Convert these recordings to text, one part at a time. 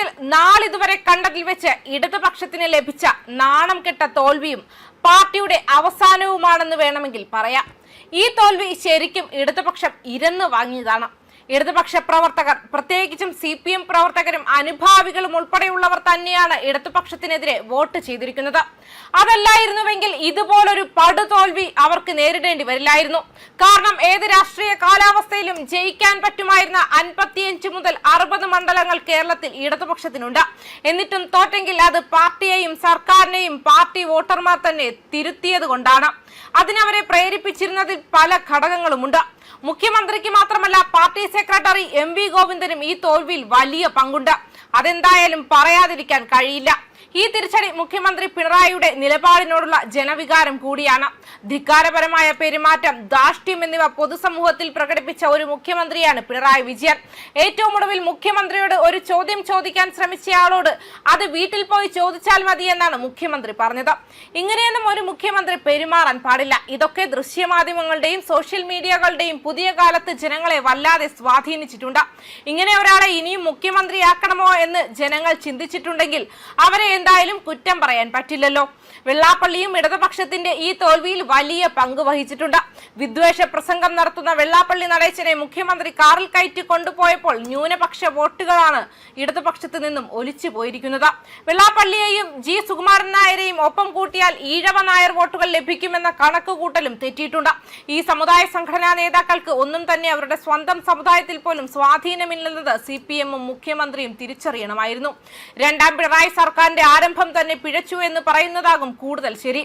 വിഷയത്തിൽ നാളിതുവരെ കണ്ടതിൽ വെച്ച് ഇടതുപക്ഷത്തിന് ലഭിച്ച നാണം കെട്ട തോൽവിയും പാർട്ടിയുടെ അവസാനവുമാണെന്ന് വേണമെങ്കിൽ പറയാം. ഈ തോൽവി ശരിക്കും ഇടതുപക്ഷം ഇരന്നു വാങ്ങിയതാണ്. ഇടതുപക്ഷ പ്രവർത്തകർ, പ്രത്യേകിച്ചും CPM പ്രവർത്തകരും അനുഭാവികളും ഉൾപ്പെടെയുള്ളവർ തന്നെയാണ് ഇടതുപക്ഷത്തിനെതിരെ വോട്ട് ചെയ്തിരിക്കുന്നത്. അതല്ലായിരുന്നുവെങ്കിൽ ഇതുപോലൊരു പടുതോൽവി അവർക്ക് നേരിടേണ്ടി വരില്ലായിരുന്നു. കാരണം ഏത് രാഷ്ട്രീയ കാലാവസ്ഥയിലും ജയിക്കാൻ പറ്റുമായിരുന്ന 55 മുതൽ 60 മണ്ഡലങ്ങൾ കേരളത്തിൽ ഇടതുപക്ഷത്തിനുണ്ട്. എന്നിട്ടും തോറ്റെങ്കിൽ അത് പാർട്ടിയെയും സർക്കാരിനെയും പാർട്ടി വോട്ടർമാർ തന്നെ തിരുത്തിയത് കൊണ്ടാണ്. അതിനവരെ പ്രേരിപ്പിച്ചിരുന്നതിൽ പല ഘടകങ്ങളുമുണ്ട്. മുഖ്യമന്ത്രിക്ക് മാത്രമല്ല പാർട്ടി സെക്രട്ടറി MV ഗോവിന്ദനും ഈ തോൽവിയിൽ വലിയ പങ്കുണ്ട്. അതെന്തായാലും പറയാതിരിക്കാൻ കഴിയില്ല. ഈ തിരിച്ചടി മുഖ്യമന്ത്രി പിണറായിയുടെ നിലപാടിനോടുള്ള ജനവികാരം കൂടിയാണ്. ധിക്കാരപരമായ പെരുമാറ്റം, ധാർഷ്ട്യം എന്നിവ പൊതുസമൂഹത്തിൽ പ്രകടിപ്പിച്ച ഒരു മുഖ്യമന്ത്രിയാണ് പിണറായി വിജയൻ. ഏറ്റവും ഒടുവിൽ മുഖ്യമന്ത്രിയോട് ഒരു ചോദ്യം ചോദിക്കാൻ ശ്രമിച്ചയാളോട് അത് വീട്ടിൽ പോയി ചോദിച്ചാൽ മതി എന്നാണ് മുഖ്യമന്ത്രി പറഞ്ഞത്. ഇങ്ങനെയൊന്നും ഒരു മുഖ്യമന്ത്രി പെരുമാറാൻ പാടില്ല. ഇതൊക്കെ ദൃശ്യമാധ്യമങ്ങളുടെയും സോഷ്യൽ മീഡിയകളുടെയും പുതിയ കാലത്ത് ജനങ്ങളെ വല്ലാതെ സ്വാധീനിച്ചിട്ടുണ്ട്. ഇങ്ങനെ ഒരാളെ ഇനിയും മുഖ്യമന്ത്രിയാക്കണമോ എന്ന് ജനങ്ങൾ ചിന്തിച്ചിട്ടുണ്ടെങ്കിൽ അവരെ എന്തായാലും കുറ്റം പറയാൻ പറ്റില്ലല്ലോ. വെള്ളാപ്പള്ളിയും ഇടതുപക്ഷത്തിന്റെ ഈ തോൽവിയിൽ വലിയ പങ്ക് വഹിച്ചിട്ടുണ്ട്. വിദ്വേഷ പ്രസംഗം നടത്തുന്ന വെള്ളാപ്പള്ളി നടേശനെ മുഖ്യമന്ത്രി കാറിൽ കയറ്റി കൊണ്ടുപോയപ്പോൾ ന്യൂനപക്ഷ വോട്ടുകളാണ് ഇടതുപക്ഷത്ത് നിന്നും ഒലിച്ചു പോയിരിക്കുന്നത്. വെള്ളാപ്പള്ളിയെയും G സുകുമാരൻ നായരെയും ഒപ്പം കൂട്ടിയാൽ ഈഴവ നായർ വോട്ടുകൾ ലഭിക്കുമെന്ന കണക്കുകൂട്ടലും തെറ്റിയിട്ടുണ്ട്. ഈ സമുദായ സംഘടനാ നേതാക്കൾക്ക് ഒന്നും തന്നെ അവരുടെ സ്വന്തം സമുദായത്തിൽ പോലും സ്വാധീനമില്ലെന്നത് CPM-ഉം മുഖ്യമന്ത്രിയും തിരിച്ചറിയണമായിരുന്നു. രണ്ടാം പിണറായി സർക്കാരിന്റെ ആരംഭം തന്നെ പിഴച്ചു എന്ന് പറയുന്നതാകും കൂടുതൽ ശരി.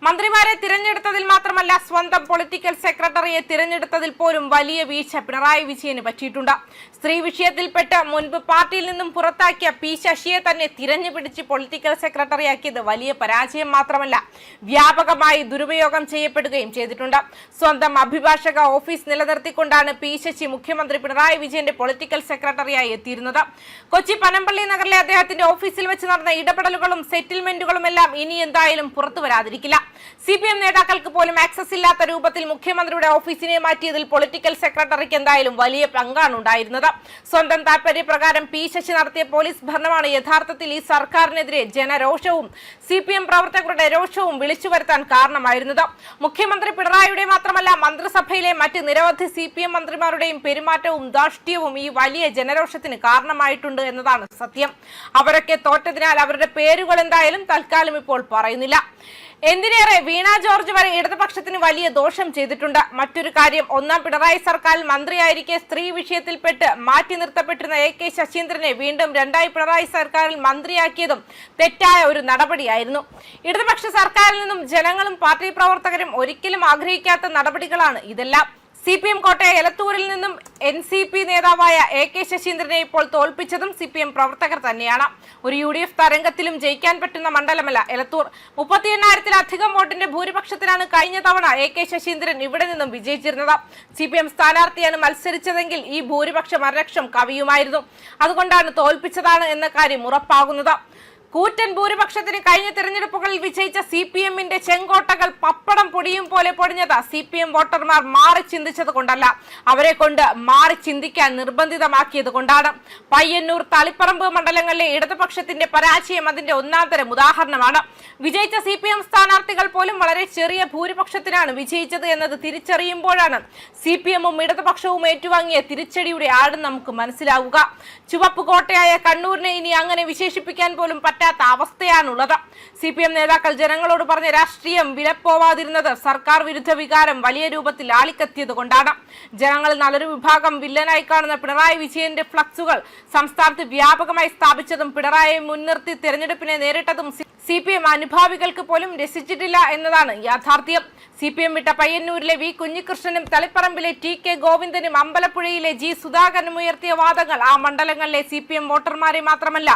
മന്ത്രിമാരെ തിരഞ്ഞെടുത്തതിൽ മാത്രമല്ല സ്വന്തം പൊളിറ്റിക്കൽ സെക്രട്ടറിയെ തിരഞ്ഞെടുത്തതിൽ പോലും വലിയ വീഴ്ച പിണറായി വിജയന് പറ്റിയിട്ടുണ്ട്. സ്ത്രീ വിഷയത്തിൽപ്പെട്ട് മുൻപ് പാർട്ടിയിൽ നിന്നും പുറത്താക്കിയ P ശശിയെ തന്നെ തിരഞ്ഞുപിടിച്ച് പൊളിറ്റിക്കൽ സെക്രട്ടറിയാക്കിയത് വലിയ പരാജയം മാത്രമല്ല, വ്യാപകമായി ദുരുപയോഗം ചെയ്യപ്പെടുകയും ചെയ്തിട്ടുണ്ട്. സ്വന്തം അഭിഭാഷക ഓഫീസ് നിലനിർത്തിക്കൊണ്ടാണ് P ശശി മുഖ്യമന്ത്രി പിണറായി വിജയന്റെ പൊളിറ്റിക്കൽ സെക്രട്ടറിയായി എത്തിയിരുന്നത്. കൊച്ചി പനമ്പള്ളി നഗറിലെ അദ്ദേഹത്തിന്റെ ഓഫീസിൽ വെച്ച് നടന്ന ഇടപെടലുകളും സെറ്റിൽമെന്റുകളും എല്ലാം ഇനി എന്തായാലും പുറത്തു വരാതിരിക്കില്ല. CPM നേതാക്കൾക്ക് പോലും ആക്സസ് ഇല്ലാത്ത രൂപത്തിൽ മുഖ്യമന്ത്രിയുടെ ഓഫീസിനെ മാറ്റിയതിൽ പൊളിറ്റിക്കൽ സെക്രട്ടറിക്ക് എന്തായാലും വലിയ പങ്കാണ് ഉണ്ടായിരുന്നത്. സ്വന്തം താൽപര്യപ്രകാരം P ശശി നടത്തിയ പോലീസ് ഭരണമാണ് യഥാർത്ഥത്തിൽ ഈ സർക്കാരിനെതിരെ ജനരോഷവും CPM പ്രവർത്തകരുടെ രോഷവും വിളിച്ചു വരുത്താൻ കാരണമായിരുന്നത്. മുഖ്യമന്ത്രി പിണറായിയുടെ മാത്രമല്ല മന്ത്രിസഭയിലെ മറ്റ് നിരവധി CPM മന്ത്രിമാരുടെയും പെരുമാറ്റവും ധാർഷ്ട്യവും ഈ വലിയ ജനരോഷത്തിന് കാരണമായിട്ടുണ്ട് എന്നതാണ് സത്യം. അവരൊക്കെ തോറ്റതിനാൽ അവരുടെ പേരുകൾ എന്തായാലും തൽക്കാലം ഇപ്പോൾ പറയുന്നില്ല. എന്തിനേറെ വീണ ജോർജ് വരെ ഇടതുപക്ഷത്തിന് വലിയ ദോഷം ചെയ്തിട്ടുണ്ട്. മറ്റൊരു കാര്യം, ഒന്നാം പിണറായി സർക്കാരിൽ മന്ത്രിയായിരിക്കെ സ്ത്രീ വിഷയത്തിൽപ്പെട്ട് മാറ്റി നിർത്തപ്പെട്ടിരുന്ന AK ശശീന്ദ്രനെ വീണ്ടും രണ്ടായി പിണറായി സർക്കാരിൽ മന്ത്രിയാക്കിയതും തെറ്റായ ഒരു നടപടിയായിരുന്നു. ഇടതുപക്ഷ സർക്കാരിൽ നിന്നും ജനങ്ങളും പാർട്ടി പ്രവർത്തകരും ഒരിക്കലും ആഗ്രഹിക്കാത്ത നടപടികളാണ് ഇതെല്ലാം. CPM കോട്ടയ എലത്തൂരിൽ നിന്നും NCP നേതാവായ AK ശശീന്ദ്രനെ ഇപ്പോൾ തോൽപ്പിച്ചതും CPM പ്രവർത്തകർ തന്നെയാണ്. ഒരു UDF തരംഗത്തിലും ജയിക്കാൻ പറ്റുന്ന മണ്ഡലമല്ല എലത്തൂർ. 38,000-ലധികം വോട്ടിന്റെ ഭൂരിപക്ഷത്തിലാണ് കഴിഞ്ഞ തവണ AK ശശീന്ദ്രൻ ഇവിടെ നിന്നും വിജയിച്ചിരുന്നത്. CPM സ്ഥാനാർത്ഥിയാണ് മത്സരിച്ചതെങ്കിൽ ഈ ഭൂരിപക്ഷം 1,00,000 കവിയുമായിരുന്നു. അതുകൊണ്ടാണ് തോൽപ്പിച്ചതാണ് എന്ന കാര്യം ഉറപ്പാകുന്നത്. കൂറ്റൻ ഭൂരിപക്ഷത്തിന് കഴിഞ്ഞ തിരഞ്ഞെടുപ്പുകളിൽ വിജയിച്ച CPM-ന്റെ ചെങ്കോട്ടകൾ പപ്പടം പൊടിയും പോലെ പൊടിഞ്ഞത് CPM വോട്ടർമാർ മാറി ചിന്തിച്ചത് കൊണ്ടല്ല, അവരെ കൊണ്ട് മാറി ചിന്തിക്കാൻ നിർബന്ധിതമാക്കിയത് കൊണ്ടാണ്. പയ്യന്നൂർ, തളിപ്പറമ്പ് മണ്ഡലങ്ങളിലെ ഇടതുപക്ഷത്തിന്റെ പരാജയം അതിന്റെ ഒന്നാന്തരം ഉദാഹരണമാണ്. വിജയിച്ച CPM സ്ഥാനാർത്ഥികൾ പോലും വളരെ ചെറിയ ഭൂരിപക്ഷത്തിനാണ് വിജയിച്ചത് എന്നത് തിരിച്ചറിയുമ്പോഴാണ് CPM-ഉം ഇടതുപക്ഷവും ഏറ്റുവാങ്ങിയ തിരിച്ചടിയുടെ ആഴം നമുക്ക് മനസ്സിലാവുക. ചുവപ്പ് കോട്ടയായ കണ്ണൂരിനെ ഇനി അങ്ങനെ വിശേഷിപ്പിക്കാൻ പോലും പറ്റാത്ത അവസ്ഥയാണുള്ളത്. CPM നേതാക്കൾ ജനങ്ങളോട് പറഞ്ഞ രാഷ്ട്രീയം വിലപ്പോവാതിരുന്നത് സർക്കാർ വിരുദ്ധ വികാരം വലിയ രൂപത്തിൽ ആളിക്കത്തിയത് കൊണ്ടാണ്. ജനങ്ങളിൽ നല്ലൊരു വിഭാഗം വില്ലനായി കാണുന്ന പിണറായി വിജയന്റെ ഫ്ലക്സുകൾ സംസ്ഥാനത്ത് വ്യാപകമായി സ്ഥാപിച്ചതും പിണറായിയെ മുൻനിർത്തി തെരഞ്ഞെടുപ്പിനെ നേരിട്ടതും CPM അനുഭാവികൾക്ക് പോലും രസിച്ചിട്ടില്ല എന്നതാണ് യാഥാർത്ഥ്യം. CPM വിട്ട പയ്യന്നൂരിലെ V കുഞ്ഞികൃഷ്ണനും തളിപ്പറമ്പിലെ TK ഗോവിന്ദനും അമ്പലപ്പുഴയിലെ G സുധാകരനും ഉയർത്തിയ വാദങ്ങൾ ആ മണ്ഡലങ്ങളിലെ CPM വോട്ടർമാരെ മാത്രമല്ല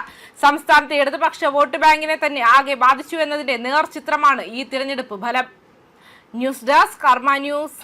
സംസ്ഥാനത്തെ ഇടതുപക്ഷ വോട്ട് ബാങ്കിനെ തന്നെ ആകെ ബാധിച്ചു എന്നതിന്റെ നേർചിത്രമാണ് ഈ തിരഞ്ഞെടുപ്പ് ഫലം. ന്യൂസ് ഡെസ്ക് കർമ്മ ന്യൂസ്.